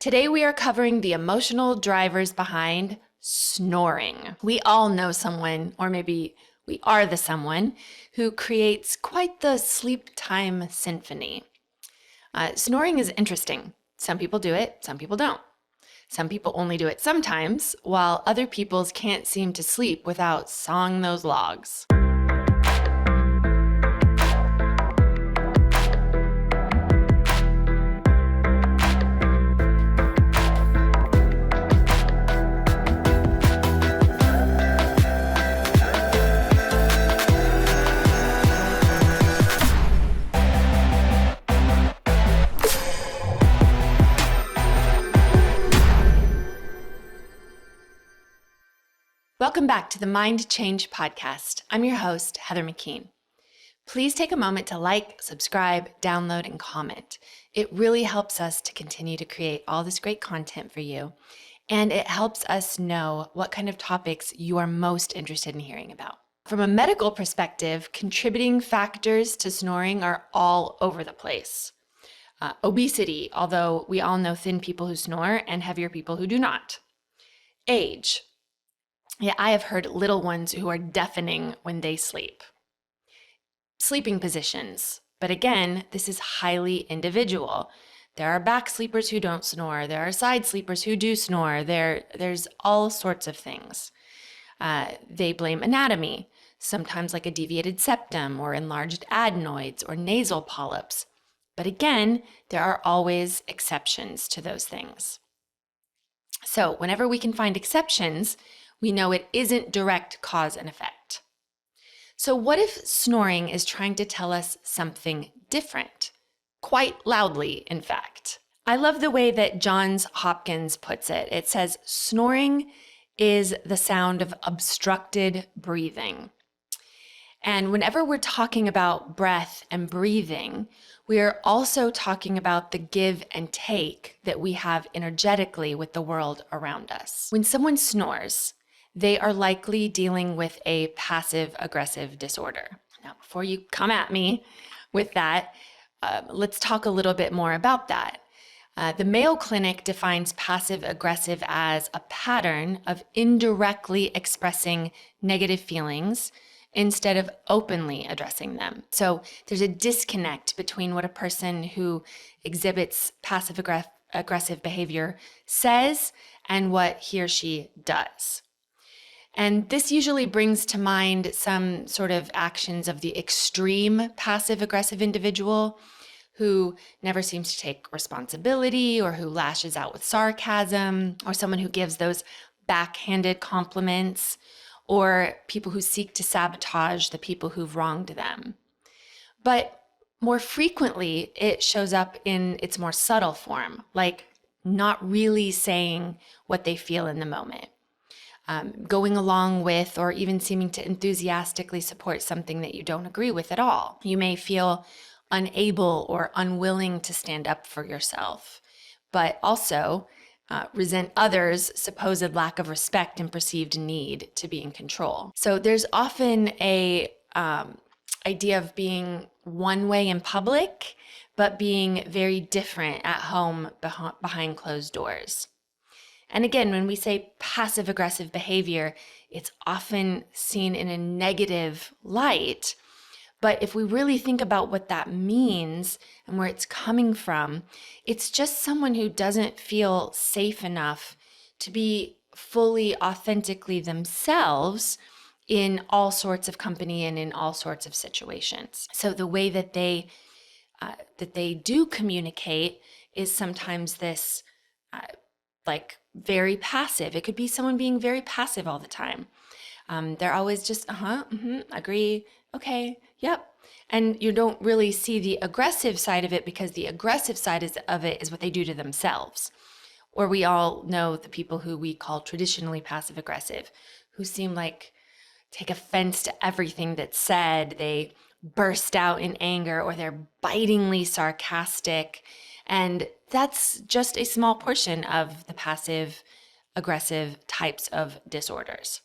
Today we are covering the emotional drivers behind snoring. We all know someone, or maybe we are the someone, who creates quite the sleep time symphony. Snoring is interesting. Some people do it, some people don't. Some people only do it sometimes, while other people's can't seem to sleep without sawing those logs. Welcome back to the Mind Change Podcast. I'm your host, Heather McKean. Please take a moment to like, subscribe, download, and comment. It really helps us to continue to create all this great content for you, and it helps us know what kind of topics you are most interested in hearing about. From a medical perspective, contributing factors to snoring are all over the place. Obesity, although we all know thin people who snore and heavier people who do not. Age. Yeah, I have heard little ones who are deafening when they sleep. Sleeping positions. But again, this is highly individual. There are back sleepers who don't snore. There are side sleepers who do snore. There's all sorts of things. They blame anatomy, sometimes like a deviated septum or enlarged adenoids or nasal polyps. But again, there are always exceptions to those things. So whenever we can find exceptions, we know it isn't direct cause and effect. So what if snoring is trying to tell us something different? Quite loudly, in fact. I love the way that Johns Hopkins puts it. It says, snoring is the sound of obstructed breathing. And whenever we're talking about breath and breathing, we are also talking about the give and take that we have energetically with the world around us. When someone snores, they are likely dealing with a passive-aggressive disorder. Now, before you come at me with that, let's talk a little bit more about that. The Mayo Clinic defines passive-aggressive as a pattern of indirectly expressing negative feelings instead of openly addressing them. So there's a disconnect between what a person who exhibits passive-aggressive behavior says and what he or she does. And this usually brings to mind some sort of actions of the extreme passive-aggressive individual who never seems to take responsibility or who lashes out with sarcasm, or someone who gives those backhanded compliments, or people who seek to sabotage the people who've wronged them. But more frequently, it shows up in its more subtle form, like not really saying what they feel in the moment. Going along with or even seeming to enthusiastically support something that you don't agree with at all. You may feel unable or unwilling to stand up for yourself, but also resent others' supposed lack of respect and perceived need to be in control. So there's often a idea of being one way in public, but being very different at home behind closed doors. And again, when we say passive-aggressive behavior, it's often seen in a negative light. But if we really think about what that means and where it's coming from, it's just someone who doesn't feel safe enough to be fully, authentically themselves in all sorts of company and in all sorts of situations. So the way that they do communicate is sometimes this very passive. It could be someone being very passive all the time. They're always just, agree, okay, yep. And you don't really see the aggressive side of it, because the aggressive side of it is what they do to themselves. Or we all know the people who we call traditionally passive aggressive, who seem like take offense to everything that's said. They burst out in anger, or they're bitingly sarcastic. And that's just a small portion of the passive aggressive types of disorders.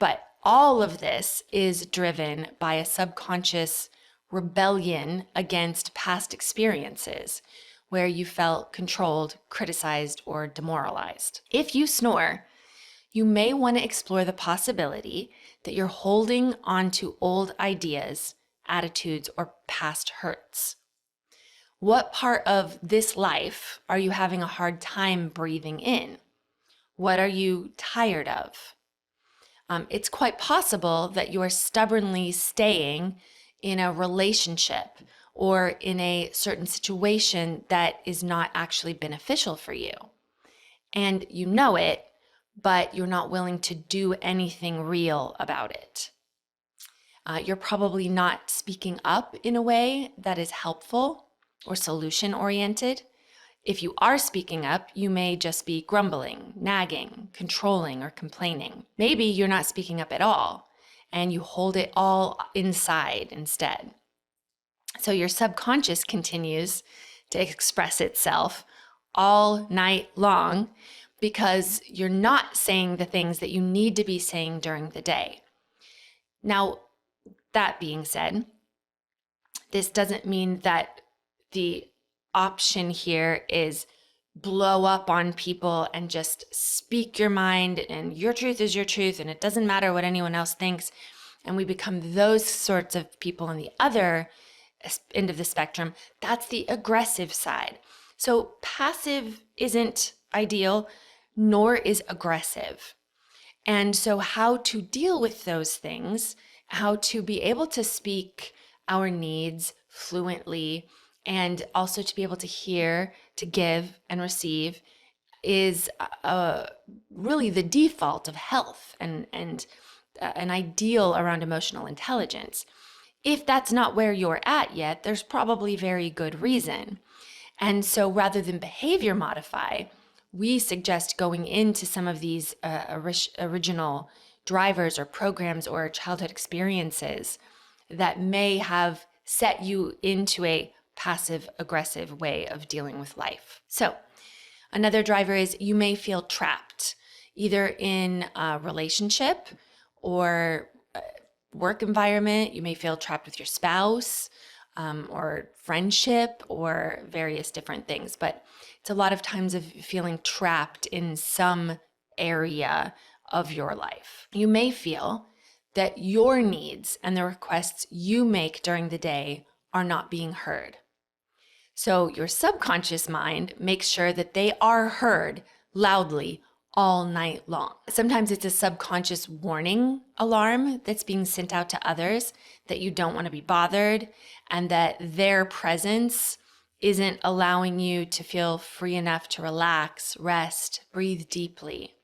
But all of this is driven by a subconscious rebellion against past experiences, where you felt controlled, criticized, or demoralized. If you snore, you may want to explore the possibility that you're holding on to old ideas, attitudes, or past hurts. What part of this life are you having a hard time breathing in? What are you tired of? It's quite possible that you are stubbornly staying in a relationship or in a certain situation that is not actually beneficial for you. And you know it, but you're not willing to do anything real about it. You're probably not speaking up in a way that is helpful or solution-oriented. If you are speaking up, you may just be grumbling, nagging, controlling, or complaining. Maybe you're not speaking up at all, and you hold it all inside instead. So your subconscious continues to express itself all night long because you're not saying the things that you need to be saying during the day. Now, that being said, this doesn't mean that the option here is blow up on people and just speak your mind and your truth is your truth and it doesn't matter what anyone else thinks. And we become those sorts of people on the other end of the spectrum. That's the aggressive side. So passive isn't ideal, nor is aggressive. And so how to deal with those things, how to be able to speak our needs fluently, and also to be able to hear, to give, and receive is really the default of health and an ideal around emotional intelligence. If that's not where you're at yet, there's probably very good reason. And so rather than behavior modify, we suggest going into some of these original drivers or programs or childhood experiences that may have set you into a passive aggressive way of dealing with life. So another driver is you may feel trapped either in a relationship or work environment. You may feel trapped with your spouse or friendship or various different things. But it's a lot of times of feeling trapped in some area of your life. You may feel that your needs and the requests you make during the day are not being heard. So your subconscious mind makes sure that they are heard loudly all night long. Sometimes it's a subconscious warning alarm that's being sent out to others that you don't want to be bothered and that their presence isn't allowing you to feel free enough to relax, rest, breathe deeply.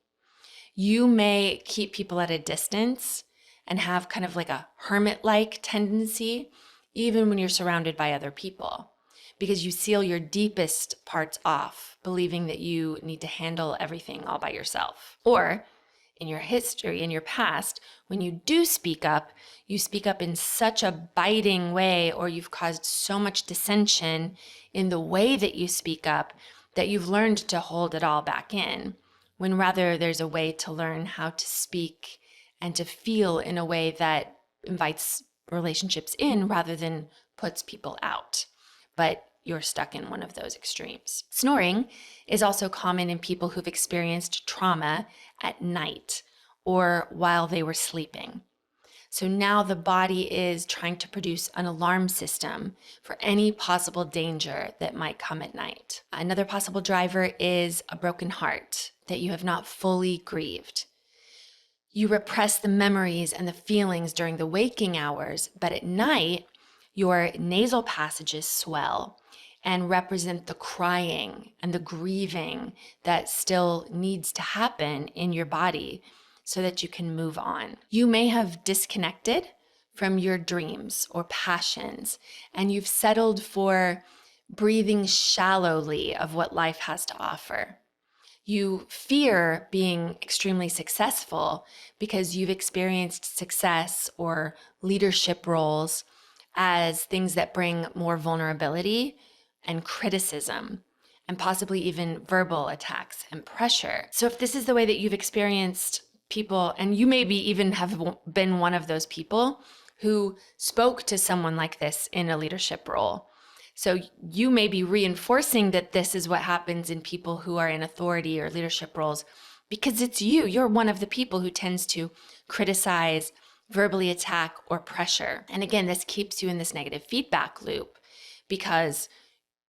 You may keep people at a distance and have kind of like a hermit-like tendency, even when you're surrounded by other people, because you seal your deepest parts off, believing that you need to handle everything all by yourself. Or in your history, in your past, when you do speak up, you speak up in such a biting way, or you've caused so much dissension in the way that you speak up that you've learned to hold it all back in, when rather there's a way to learn how to speak and to feel in a way that invites relationships in rather than puts people out. But you're stuck in one of those extremes. Snoring is also common in people who've experienced trauma at night or while they were sleeping. So now the body is trying to produce an alarm system for any possible danger that might come at night. Another possible driver is a broken heart that you have not fully grieved. You repress the memories and the feelings during the waking hours, but at night, your nasal passages swell and represent the crying and the grieving that still needs to happen in your body so that you can move on. You may have disconnected from your dreams or passions, and you've settled for breathing shallowly of what life has to offer. You fear being extremely successful because you've experienced success or leadership roles as things that bring more vulnerability and criticism, and possibly even verbal attacks and pressure. So if this is the way that you've experienced people, and you maybe even have been one of those people who spoke to someone like this in a leadership role, So you may be reinforcing that this is what happens in people who are in authority or leadership roles because it's you. You're one of the people who tends to criticize, verbally attack, or pressure. And again, this keeps you in this negative feedback loop because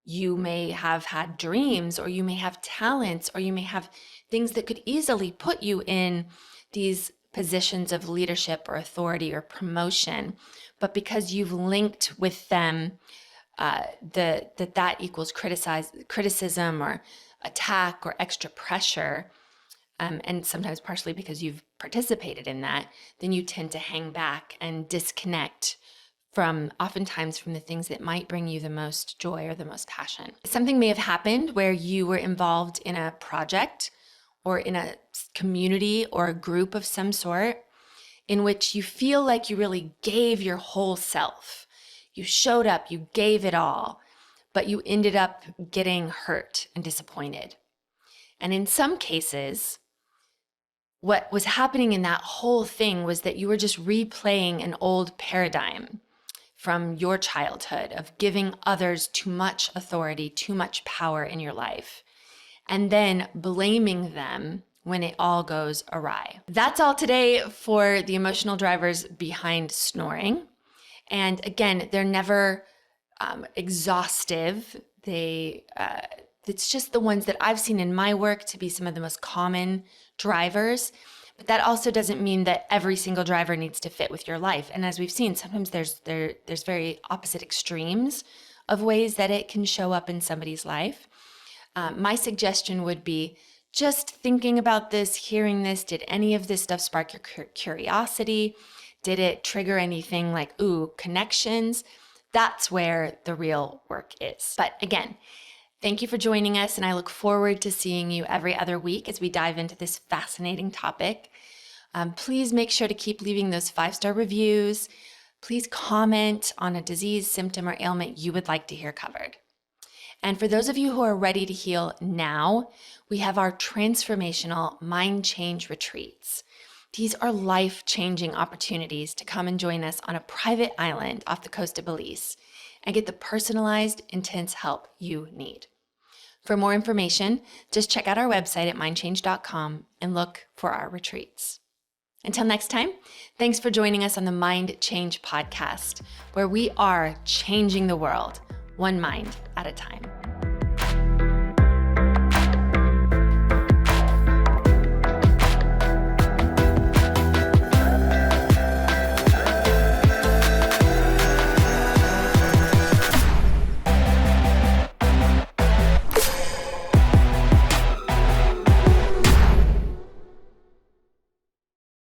you may have had dreams, or you may have talents, or you may have things that could easily put you in these positions of leadership or authority or promotion. But because you've linked with them that equals criticism or attack or extra pressure, and sometimes partially because you've participated in that, then you tend to hang back and disconnect oftentimes from the things that might bring you the most joy or the most passion. Something may have happened where you were involved in a project or in a community or a group of some sort in which you feel like you really gave your whole self. You showed up, you gave it all, but you ended up getting hurt and disappointed. And in some cases, what was happening in that whole thing was that you were just replaying an old paradigm from your childhood of giving others too much authority, too much power in your life, and then blaming them when it all goes awry. That's all today for the emotional drivers behind snoring. And again, they're never exhaustive. It's just the ones that I've seen in my work to be some of the most common drivers. But that also doesn't mean that every single driver needs to fit with your life. And as we've seen, sometimes there's very opposite extremes of ways that it can show up in somebody's life. My suggestion would be just thinking about this, hearing this. Did any of this stuff spark your curiosity? Did it trigger anything like, connections? That's where the real work is. But again, thank you for joining us, and I look forward to seeing you every other week as we dive into this fascinating topic. Please make sure to keep leaving those 5-star reviews. Please comment on a disease, symptom, or ailment you would like to hear covered. And for those of you who are ready to heal now, we have our transformational mind change retreats. These are life-changing opportunities to come and join us on a private island off the coast of Belize and get the personalized, intense help you need. For more information, just check out our website at mindchange.com and look for our retreats. Until next time, thanks for joining us on the Mind Change podcast, where we are changing the world, one mind at a time.